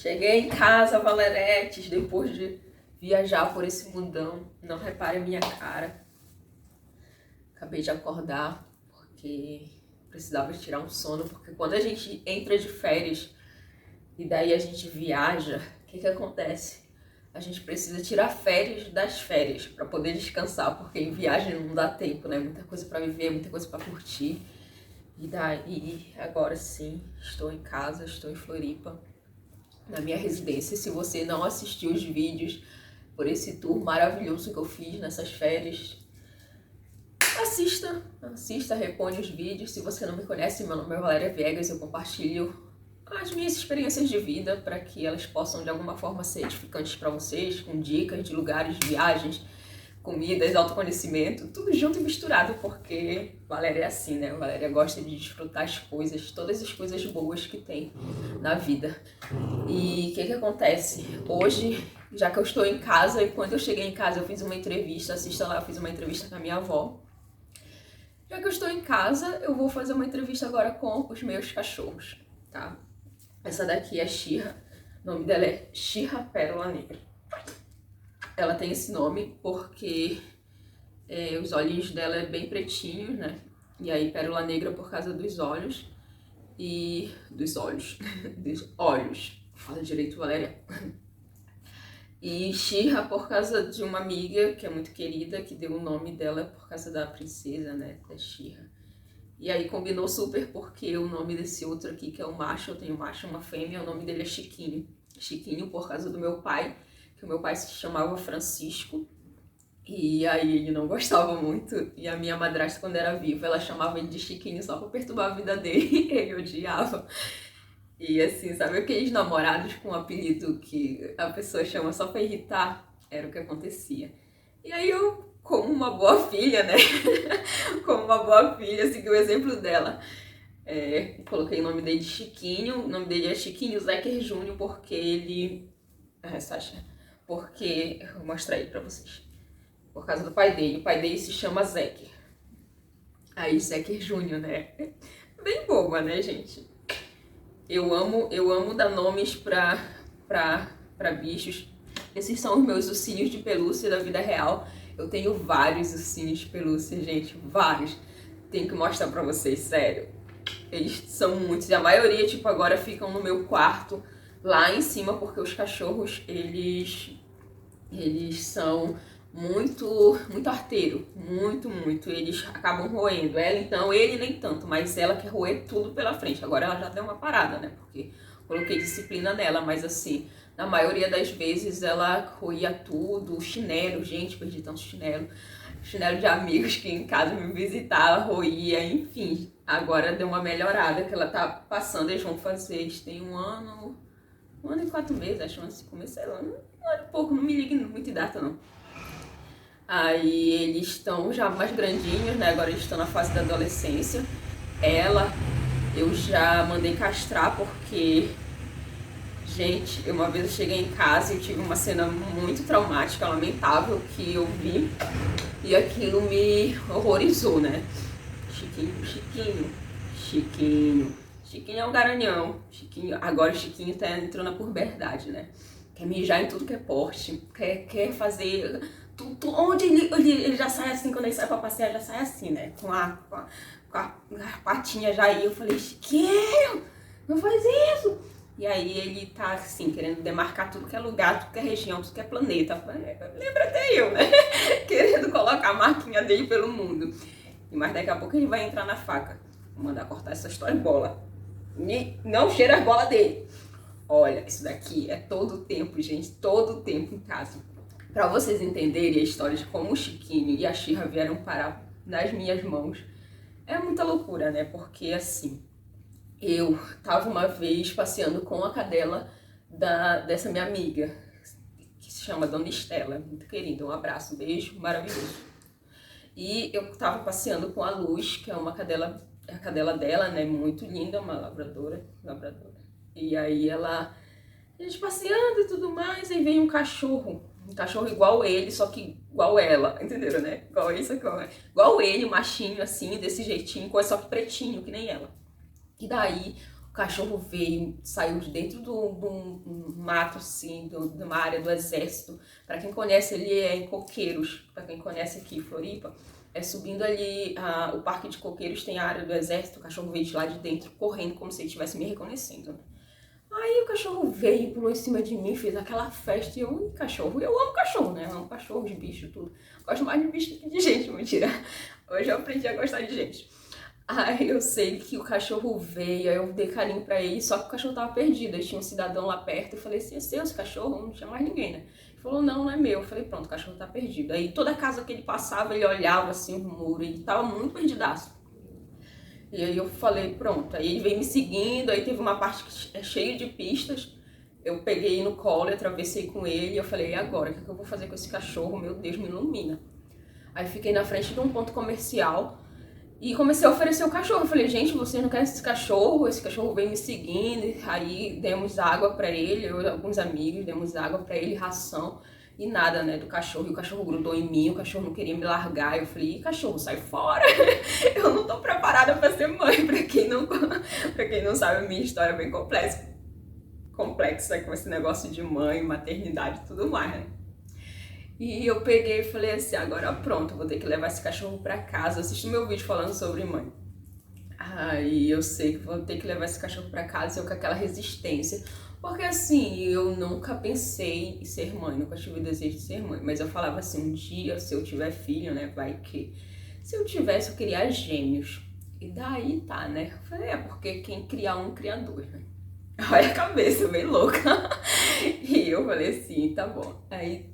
Cheguei em casa, Valeretes, depois de viajar por esse mundão. Não repare a minha cara. Acabei de acordar porque precisava tirar um sono, porque quando a gente entra de férias e daí a gente viaja, o que acontece? A gente precisa tirar férias das férias para poder descansar, porque em viagem não dá tempo, né? Muita coisa para viver, muita coisa para curtir. E daí, agora sim, estou em casa, estou em Floripa, na minha residência. Se você não assistiu os vídeos por esse tour maravilhoso que eu fiz nessas férias, assista, reponha os vídeos. Se você não me conhece, meu nome é Valéria Viegas, eu compartilho as minhas experiências de vida para que elas possam de alguma forma ser edificantes para vocês, com dicas de lugares, viagens, comidas, autoconhecimento, tudo junto e misturado, porque Valéria é assim, né? Valéria gosta de desfrutar as coisas, todas as coisas boas que tem na vida. E o que acontece? Hoje, já que eu estou em casa, e quando eu cheguei em casa eu fiz uma entrevista, assista lá, eu fiz uma entrevista com a minha avó. Já que eu estou em casa, eu vou fazer uma entrevista agora com os meus cachorros, tá? Essa daqui é Shira, o nome dela é Shira Pérola Negra. Ela tem esse nome porque os olhinhos dela é bem pretinhos, né? E aí Pérola Negra por causa dos olhos e... dos olhos. dos olhos. Fala direito, Valéria. E Shira por causa de uma amiga que é muito querida, que deu o nome dela por causa da princesa, né? Da Shira. E aí combinou super porque o nome desse outro aqui, que é o macho, eu tenho um macho e uma fêmea, o nome dele é Chiquinho. Chiquinho por causa do meu pai, que o meu pai se chamava Francisco. E aí ele não gostava muito. E a minha madrasta, quando era viva, ela chamava ele de Chiquinho só pra perturbar a vida dele. Ele odiava. E assim, sabe aqueles namorados com um apelido que a pessoa chama só pra irritar? Era o que acontecia. E aí eu, como uma boa filha, né? Como uma boa filha, segui o exemplo dela. Coloquei o nome dele de Chiquinho. O nome dele é Chiquinho Zecker Júnior porque ele... Sasha. Porque... Eu vou mostrar aí pra vocês. Por causa do pai dele. O pai dele se chama Zecker. Aí Zecker Júnior, né? Bem boba, né, gente? Eu amo dar nomes pra bichos. Esses são os meus ursinhos de pelúcia da vida real. Eu tenho vários ursinhos de pelúcia, gente. Vários. Tenho que mostrar pra vocês, sério. Eles são muitos. E a maioria, tipo, agora ficam no meu quarto, lá em cima, porque os cachorros, eles são muito arteiro, muito, eles acabam roendo. Ela então, ele nem tanto, mas ela quer roer tudo pela frente. Agora ela já deu uma parada, né, porque coloquei disciplina nela, mas assim, na maioria das vezes ela roía tudo, chinelo, gente, perdi tanto chinelo de amigos que em casa me visitavam, roía, enfim. Agora deu uma melhorada, que ela tá passando, eles vão fazer, eles têm um ano e 4 meses, acho, antes de começar, sei lá, um ano e pouco, não me ligue muito em data, não. Aí eles estão já mais grandinhos, né? Agora eles estão na fase da adolescência. Ela, eu já mandei castrar porque, gente, uma vez eu cheguei em casa e tive uma cena muito traumática, lamentável, que eu vi e aquilo me horrorizou, né? Chiquinho é um garanhão. Agora o Chiquinho tá entrando na puberdade, né? Quer mijar em tudo que é porte, quer fazer... Onde ele já sai assim, quando ele sai pra passear, já sai assim, né? Com a patinha já aí. Eu falei, Chiquinho, não faz isso! E aí ele tá assim, querendo demarcar tudo que é lugar, tudo que é região, tudo que é planeta. Lembra até eu, né? Querendo colocar a marquinha dele pelo mundo. Mas daqui a pouco ele vai entrar na faca. Vou mandar cortar essa história de bola. E não cheira as bolas dele. Olha, isso daqui é todo o tempo, gente. Todo o tempo em casa. Pra vocês entenderem a história de como o Chiquinho e a Shira vieram parar nas minhas mãos. É muita loucura, né? Porque assim, eu tava uma vez passeando com a cadela dessa minha amiga, que se chama Dona Estela. Muito querida, um abraço, um beijo, maravilhoso. E eu tava passeando com a Luz, que é uma cadela, a cadela dela, né? Muito linda, uma labradora. E aí a gente passeando e tudo mais, aí veio um cachorro igual ele, só que igual ela, entenderam, né? Igual ele, só que igual ele, machinho assim, desse jeitinho, só que pretinho, que nem ela. E daí O cachorro veio, saiu de dentro do mato, assim, de uma área do exército. Para quem conhece, ele é em Coqueiros. Para quem conhece aqui em Floripa, é subindo ali o Parque de Coqueiros, tem a área do exército. O cachorro veio de lá de dentro, correndo, como se ele estivesse me reconhecendo, né? Aí o cachorro veio, pulou em cima de mim, fez aquela festa. E eu, cachorro, eu amo cachorro, né? Eu amo cachorro, de bicho, tudo. Gosto mais de bicho do que de gente, mentira. Hoje eu aprendi a gostar de gente. Aí eu sei que o cachorro veio, aí eu dei carinho pra ele, só que o cachorro tava perdido. Aí tinha um cidadão lá perto, eu falei assim, é seu esse cachorro? Não tinha mais ninguém, né? Ele falou, não, não é meu. Eu falei, pronto, o cachorro tá perdido. Aí toda casa que ele passava, ele olhava assim o muro, ele tava muito perdidaço. E aí eu falei, pronto. Aí ele veio me seguindo, aí teve uma parte que é cheia de pistas. Eu peguei no colo, atravessei com ele, e eu falei, e agora? O que eu vou fazer com esse cachorro? Meu Deus, me ilumina. Aí fiquei na frente de um ponto comercial e comecei a oferecer o cachorro. Eu falei, gente, vocês não querem esse cachorro? Esse cachorro veio me seguindo. Aí demos água pra ele, eu e alguns amigos demos água pra ele, ração. E nada, né, do cachorro. E o cachorro grudou em mim, o cachorro não queria me largar. Eu falei, cachorro, sai fora. Eu não tô preparada pra ser mãe. Pra quem não sabe, a minha história é bem complexa com esse negócio de mãe, maternidade e tudo mais, né? E eu peguei e falei assim, agora pronto, vou ter que levar esse cachorro pra casa. Assisti meu vídeo falando sobre mãe. Aí eu sei que vou ter que levar esse cachorro pra casa, eu com aquela resistência. Porque assim, eu nunca pensei em ser mãe, nunca tive o desejo de ser mãe. Mas eu falava assim, um dia, se eu tiver filho, né, vai que... Se eu tivesse, eu queria gêmeos. E daí tá, né? Eu falei, porque quem cria um, cria dois, né? Olha a cabeça, bem louca. E eu falei assim, tá bom. Aí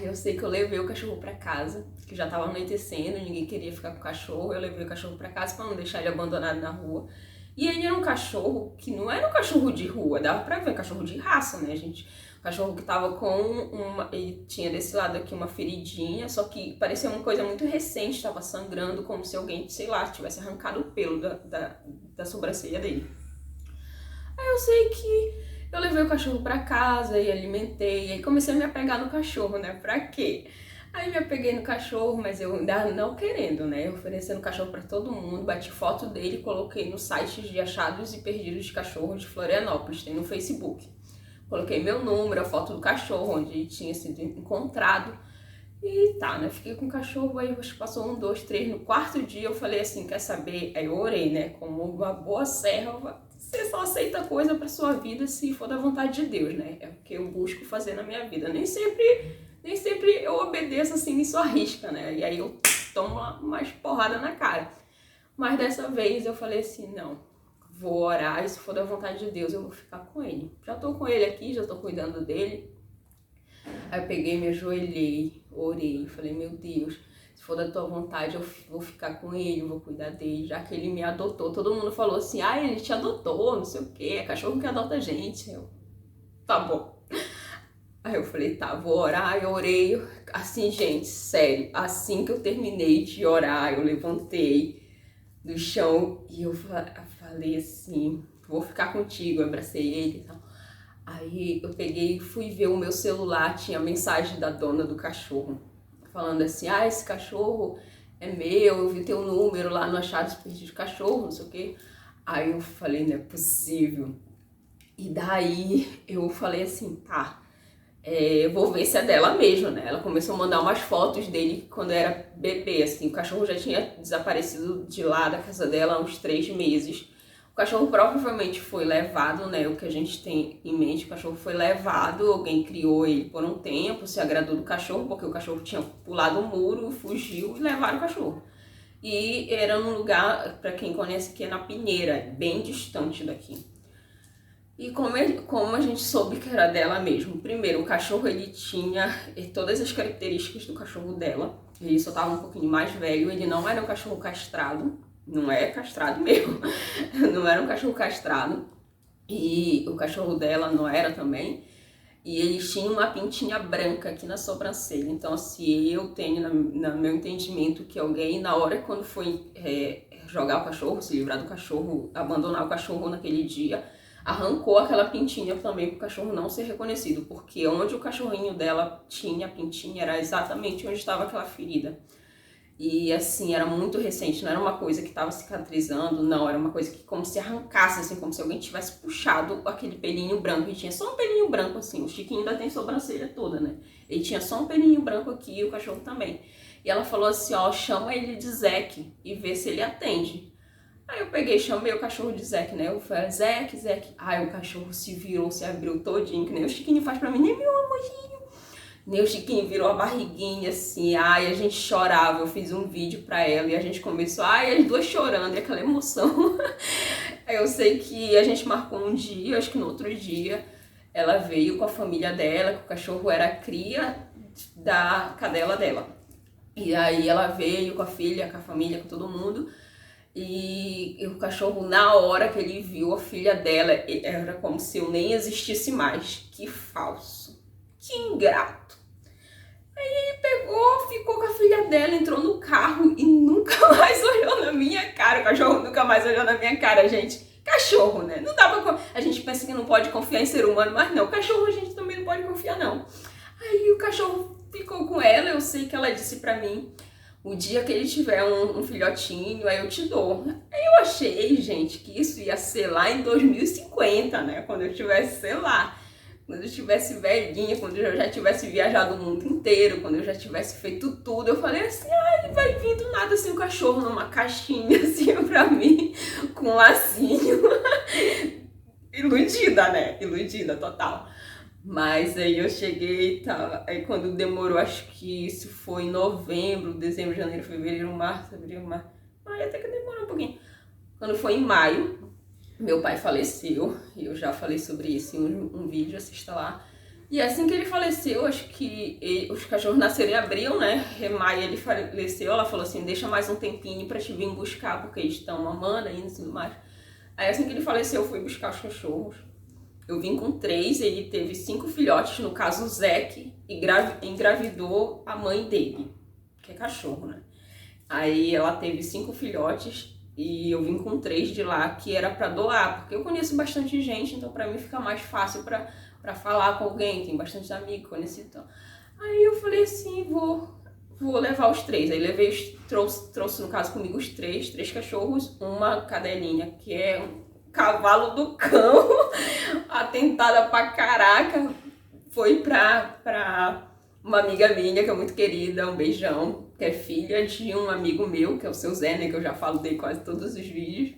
eu sei que eu levei o cachorro pra casa, que já tava anoitecendo, ninguém queria ficar com o cachorro. Eu levei o cachorro pra casa pra não deixar ele abandonado na rua. E ele era um cachorro que não era um cachorro de rua, dava pra ver, um cachorro de raça, né, gente? Um cachorro que tava com ele tinha desse lado aqui uma feridinha, só que parecia uma coisa muito recente, tava sangrando, como se alguém, sei lá, tivesse arrancado o pelo da sobrancelha dele. Aí eu sei que eu levei o cachorro pra casa e alimentei, e aí comecei a me apegar no cachorro, né? Pra quê? Aí me apeguei no cachorro, mas eu ainda não querendo, né? Oferecendo cachorro pra todo mundo, bati foto dele e coloquei no site de achados e perdidos de cachorro de Florianópolis, tem no Facebook. Coloquei meu número, a foto do cachorro, onde ele tinha sido encontrado. E tá, né? Fiquei com o cachorro, aí passou 1, 2, 3. No quarto dia eu falei assim, quer saber? Aí eu orei, né? Como uma boa serva, você só aceita coisa pra sua vida se for da vontade de Deus, né? É o que eu busco fazer na minha vida. Nem sempre eu obedeço assim e só arrisca, né? E aí eu tomo umas porrada na cara. Mas dessa vez eu falei assim, não, vou orar e se for da vontade de Deus eu vou ficar com ele. Já tô com ele aqui, já tô cuidando dele. Aí eu peguei, me ajoelhei, orei, falei, meu Deus, se for da tua vontade, eu vou ficar com ele, eu vou cuidar dele, já que ele me adotou. Todo mundo falou assim, ele te adotou, não sei o quê, é cachorro que adota a gente. Eu, tá bom. Aí eu falei, tá, vou orar, eu orei, assim, gente, sério, assim que eu terminei de orar, eu levantei do chão e eu falei assim, vou ficar contigo, eu abracei ele e tal. Aí eu peguei e fui ver o meu celular, tinha mensagem da dona do cachorro, falando assim, esse cachorro é meu, eu vi teu número lá no Achados Perdidos de Cachorro, não sei o quê. Aí eu falei, não é possível. E daí eu falei assim, tá, eu vou ver se é dela mesmo, né? Ela começou a mandar umas fotos dele quando era bebê, assim, o cachorro já tinha desaparecido de lá da casa dela há uns 3 meses. O cachorro provavelmente foi levado, né? O que a gente tem em mente, o cachorro foi levado, alguém criou ele por um tempo, se agradou do cachorro, porque o cachorro tinha pulado o muro, fugiu e levaram o cachorro. E era num lugar, para quem conhece, que é na Pinheira, bem distante daqui. E como a gente soube que era dela mesmo? Primeiro, o cachorro ele tinha todas as características do cachorro dela. Ele só estava um pouquinho mais velho, ele não era um cachorro castrado. Não é castrado mesmo, não era um cachorro castrado, e o cachorro dela não era também, e eles tinham uma pintinha branca aqui na sobrancelha. Então, assim, eu tenho no meu entendimento que alguém, na hora quando foi jogar o cachorro, se livrar do cachorro, abandonar o cachorro naquele dia, arrancou aquela pintinha também para o cachorro não ser reconhecido, porque onde o cachorrinho dela tinha a pintinha era exatamente onde estava aquela ferida. E assim, era muito recente, não era uma coisa que estava cicatrizando, não, era uma coisa que como se arrancasse, assim, como se alguém tivesse puxado aquele pelinho branco. E tinha só um pelinho branco, assim, o Chiquinho ainda tem sobrancelha toda, né? Ele tinha só um pelinho branco aqui e o cachorro também. E ela falou assim, ó, chama ele de Zeque e vê se ele atende. Aí eu peguei, chamei o cachorro de Zeque, né? Eu falei, Zeque, Zeque. Aí o cachorro se virou, se abriu todinho, que nem o Chiquinho faz pra mim, nem meu amorzinho. Nem o Chiquinho virou a barriguinha assim, ai, a gente chorava, eu fiz um vídeo pra ela e a gente começou, ai, as duas chorando, e aquela emoção. Aí eu sei que a gente marcou um dia, acho que no outro dia, ela veio com a família dela, que o cachorro era cria da cadela dela. E aí ela veio com a filha, com a família, com todo mundo. E o cachorro, na hora que ele viu a filha dela, era como se eu nem existisse mais. Que falso. Que ingrato. Aí ele pegou, ficou com a filha dela, entrou no carro e nunca mais olhou na minha cara. O cachorro nunca mais olhou na minha cara, gente. Cachorro, né? Não dá pra... A gente pensa que não pode confiar em ser humano, mas não. Cachorro a gente também não pode confiar, não. Aí o cachorro ficou com ela, eu sei que ela disse pra mim, o dia que ele tiver um filhotinho, aí eu te dou. Aí eu achei, gente, que isso ia ser lá em 2050, né? Quando eu tivesse, sei lá, quando eu estivesse velhinha, quando eu já tivesse viajado o mundo inteiro, quando eu já tivesse feito tudo. Eu falei assim, ele vai vir do nada assim, o cachorro numa caixinha assim pra mim, com um lacinho. Iludida, né? Iludida, total. Mas aí eu cheguei, tá, aí quando demorou, acho que isso foi em novembro, dezembro, janeiro, fevereiro, março, abril, maio, até que demorou um pouquinho. Quando foi em maio, meu pai faleceu, e eu já falei sobre isso em um vídeo, assista lá. E assim que ele faleceu, acho que os cachorros nasceram em abril, né? Em maio ele faleceu, ela falou assim, deixa mais um tempinho pra te vir buscar, porque eles estão mamando ainda e tudo mais. Aí assim que ele faleceu, eu fui buscar os cachorros. Eu vim com 3, ele teve 5 filhotes, no caso o Zeque, e engravidou a mãe dele, que é cachorro, né? Aí ela teve 5 filhotes e eu vim com 3 de lá, que era pra doar, porque eu conheço bastante gente, então pra mim fica mais fácil pra falar com alguém, tem bastante amigos, conheci então. Aí eu falei assim, vou levar os 3. Aí levei, trouxe no caso comigo os 3 cachorros, uma cadelinha, que é um cavalo do cão, atentada pra caraca, foi pra uma amiga minha, que é muito querida, um beijão, que é filha de um amigo meu, que é o seu Zé, né, que eu já falo dele quase todos os vídeos.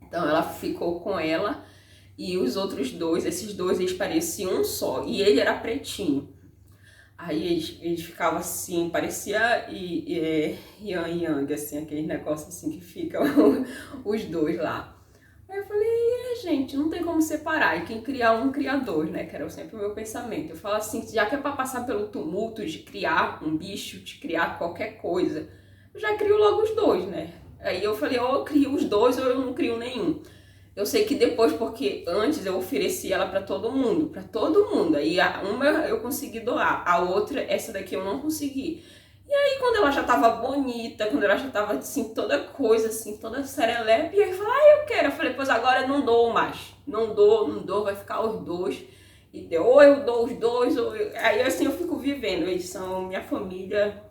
Então ela ficou com ela e os outros 2, esses 2, eles pareciam um só, e ele era pretinho. Aí eles ficavam assim, parecia Yang Yang, assim, aquele negócio assim que ficam os 2 lá. Aí eu falei, gente, não tem como separar, e quem criar um, cria 2, né, que era sempre o meu pensamento. Eu falo assim, já que é pra passar pelo tumulto de criar um bicho, de criar qualquer coisa, eu já crio logo os 2, né. Aí eu falei, ou eu crio os 2 ou eu não crio nenhum. Eu sei que depois, porque antes eu ofereci ela pra todo mundo, aí uma eu consegui doar, a outra, essa daqui eu não consegui. E aí quando ela já tava bonita, quando ela já tava assim, toda coisa, assim, toda serelepe, e aí eu falei, eu quero. Eu falei, pois agora eu não dou mais. Não dou, vai ficar os 2. E deu, ou eu dou os 2, ou eu... Aí assim eu fico vivendo, eles são minha família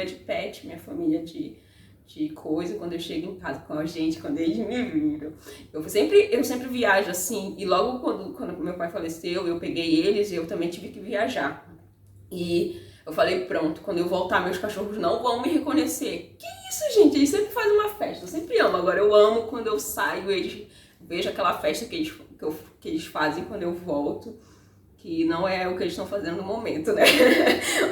de pet, minha família de coisa, quando eu chego em casa com a gente, quando eles me viram. Eu sempre viajo assim, e logo quando meu pai faleceu, eu peguei eles e eu também tive que viajar. E eu falei, pronto, quando eu voltar, meus cachorros não vão me reconhecer. Que isso, gente? Eles sempre fazem uma festa, eu sempre amo. Agora eu amo quando eu saio, eles vejo aquela festa que eles fazem quando eu volto, que não é o que eles estão fazendo no momento, né?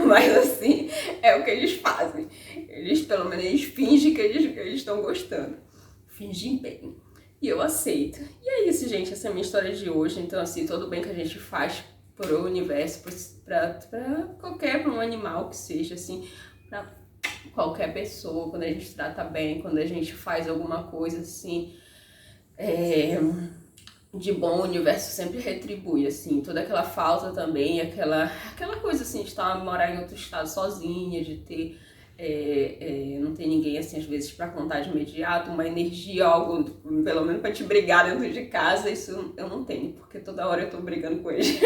Mas assim, é o que eles fazem. Eles, pelo menos, eles fingem que eles estão gostando. Fingem bem. E eu aceito. E é isso, gente, essa é a minha história de hoje. Então, assim, todo bem que a gente faz pro universo, pra um animal que seja, assim, pra qualquer pessoa, quando a gente trata bem, quando a gente faz alguma coisa, assim, de bom, o universo sempre retribui, assim, toda aquela falta também, aquela coisa, assim, de morar em outro estado sozinha, de ter, não ter ninguém, assim, às vezes, pra contar de imediato, uma energia, algo, pelo menos pra te brigar dentro de casa, isso eu não tenho, porque toda hora eu tô brigando com eles,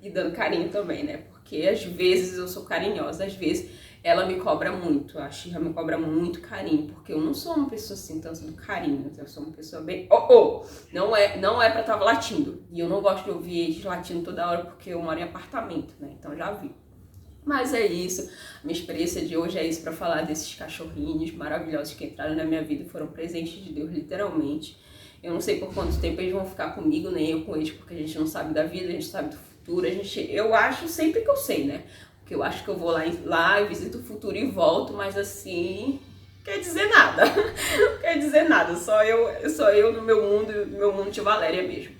e dando carinho também, né, porque às vezes eu sou carinhosa, às vezes ela me cobra muito, a Shira me cobra muito carinho, porque eu não sou uma pessoa assim, tanto do carinho, eu sou uma pessoa bem... Não é pra estar latindo, e eu não gosto de ouvir eles latindo toda hora, porque eu moro em apartamento, né, então já vi. Mas é isso, minha experiência de hoje é isso, pra falar desses cachorrinhos maravilhosos que entraram na minha vida, foram presentes de Deus, literalmente. Eu não sei por quanto tempo eles vão ficar comigo, nem eu com eles, porque a gente não sabe da vida, a gente sabe do futuro, eu acho sempre que eu sei, né? Porque eu acho que eu vou lá e visito o futuro e volto, mas assim, quer dizer nada. Não quer dizer nada, só eu no meu mundo de Valéria mesmo.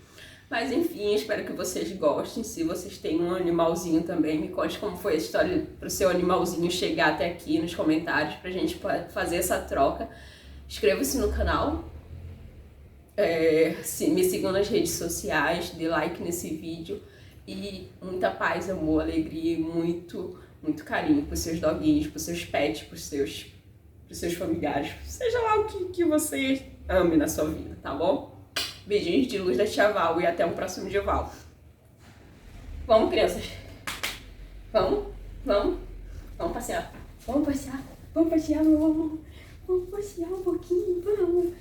Mas enfim, espero que vocês gostem. Se vocês têm um animalzinho também, me conte como foi a história pro seu animalzinho chegar até aqui nos comentários pra gente fazer essa troca. Inscreva-se no canal, me sigam nas redes sociais, dê like nesse vídeo e muita paz, amor, alegria e muito carinho pros seus doguinhos, pros seus pets, pros seus familiares, seja lá o que você ame na sua vida, tá bom? Beijinhos de luz da tia Val e até o próximo dia, Val. Vamos, crianças. Vamos passear. Vamos passear, meu amor. Vamos passear um pouquinho, vamos.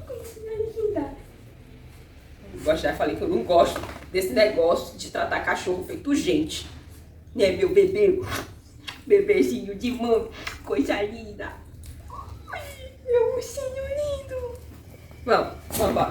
Coisinha linda. Já falei que eu não gosto desse negócio de tratar cachorro feito gente. Né, meu bebê? Bebezinho de mãe. Coisa linda. Ai, meu ursinho lindo. Vamos embora.